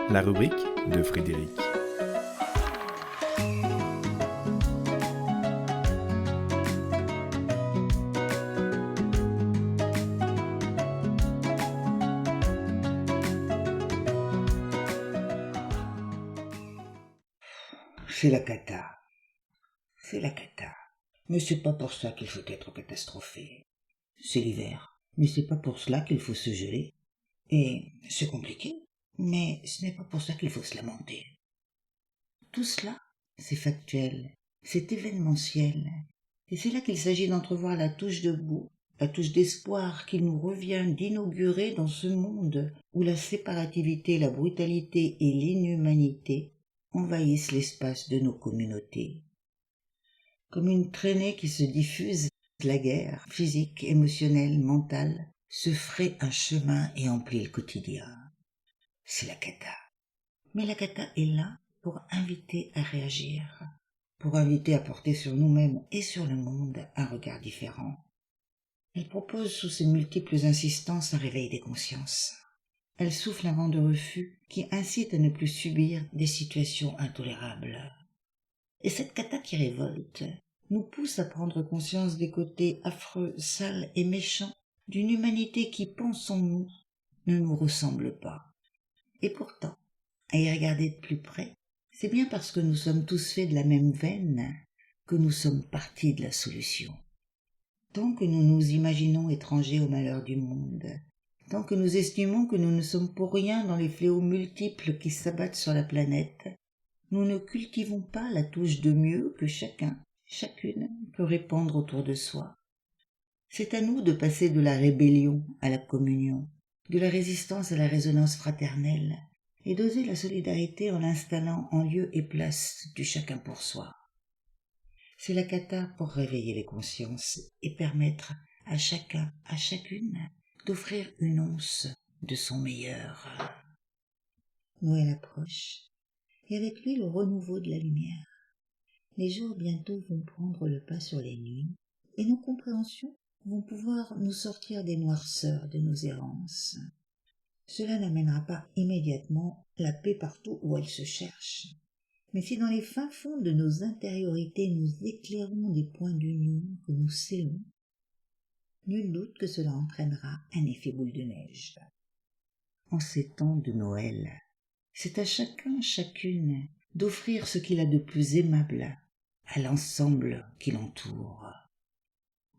La rubrique de Frédéric. C'est la cata. C'est la cata. Mais c'est pas pour ça qu'il faut être catastrophé. C'est l'hiver. Mais c'est pas pour cela qu'il faut se geler. Et c'est compliqué. Mais ce n'est pas pour ça qu'il faut se lamenter. Tout cela, c'est factuel. C'est événementiel. Et c'est là qu'il s'agit d'entrevoir la touche de goût, la touche d'espoir qu'il nous revient d'inaugurer dans ce monde où la séparativité, la brutalité et l'inhumanité envahissent l'espace de nos communautés. Comme une traînée qui se diffuse, la guerre, physique, émotionnelle, mentale, se fraye un chemin et emplit le quotidien. C'est la cata. Mais la cata est là pour inviter à réagir, pour inviter à porter sur nous-mêmes et sur le monde un regard différent. Elle propose sous ses multiples insistances un réveil des consciences. Elle souffle un vent de refus qui incite à ne plus subir des situations intolérables. Et cette cata qui révolte nous pousse à prendre conscience des côtés affreux, sales et méchants d'une humanité qui, pensons-nous, ne nous ressemble pas. Et pourtant, à y regarder de plus près, c'est bien parce que nous sommes tous faits de la même veine que nous sommes partis de la solution. Tant que nous nous imaginons étrangers au malheur du monde, tant que nous estimons que nous ne sommes pour rien dans les fléaux multiples qui s'abattent sur la planète, nous ne cultivons pas la touche de mieux que chacun, chacune peut répandre autour de soi. C'est à nous de passer de la rébellion à la communion, de la résistance à la résonance fraternelle, et d'oser la solidarité en l'installant en lieu et place du chacun pour soi. C'est la cata pour réveiller les consciences et permettre à chacun, à chacune, d'offrir une once de son meilleur. Noël approche, et avec lui le renouveau de la lumière. Les jours bientôt vont prendre le pas sur les nuits, et nos compréhensions vont pouvoir nous sortir des noirceurs de nos errances. Cela n'amènera pas immédiatement la paix partout où elle se cherche. Mais si dans les fins fonds de nos intériorités nous éclairons des points d'union que nous scellons, nul doute que cela entraînera un effet boule de neige. En ces temps de Noël, c'est à chacun, chacune, d'offrir ce qu'il a de plus aimable à l'ensemble qui l'entoure.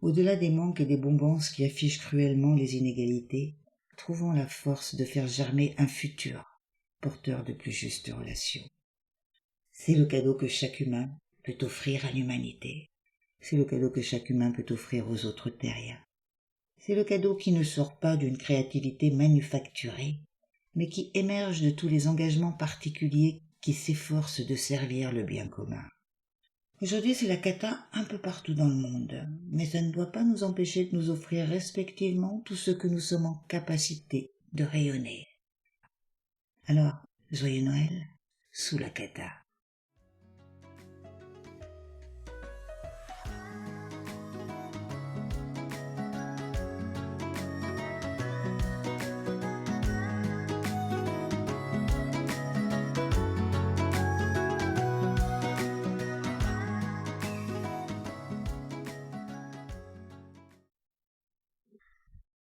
Au-delà des manques et des bombances qui affichent cruellement les inégalités, trouvons la force de faire germer un futur porteur de plus justes relations. C'est le cadeau que chaque humain peut offrir à l'humanité. C'est le cadeau que chaque humain peut offrir aux autres terriens. C'est le cadeau qui ne sort pas d'une créativité manufacturée, mais qui émerge de tous les engagements particuliers qui s'efforcent de servir le bien commun. Aujourd'hui, c'est la cata un peu partout dans le monde, mais ça ne doit pas nous empêcher de nous offrir respectivement tout ce que nous sommes en capacité de rayonner. Alors, joyeux Noël sous la cata.